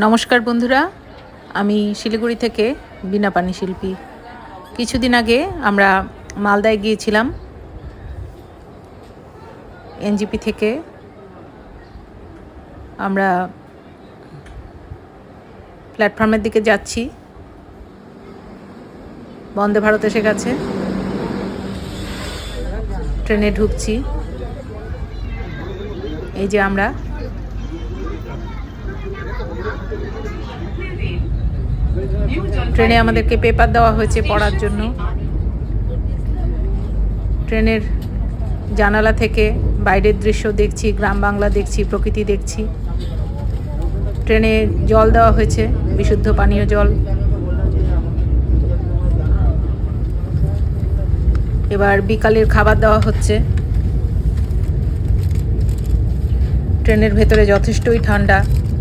নমস্কার বন্ধুরা, আমি শিলিগুড়ি থেকে বীণা পানি শিল্পী। কিছুদিন আগে আমরা মালদায় গিয়েছিলাম। এনজিপি থেকে আমরা প্ল্যাটফর্মের দিকে যাচ্ছি। বন্দে ভারত এসে গেছে, ট্রেনে ঢুকছি। এই যে আমরা ট্রেনে আমাদেরকে পেপার দেওয়া হয়েছে পড়ার জন্য। ট্রেনের জানালা থেকে বাইরের দৃশ্য দেখছি, গ্রাম বাংলা দেখছি, প্রকৃতি দেখছি। ট্রেনে জল দেওয়া হয়েছে, বিশুদ্ধ পানীয় জল। এবার বিকালের খাবার দেওয়া হচ্ছে। ট্রেনের ভেতরে যথেষ্টই ঠান্ডা।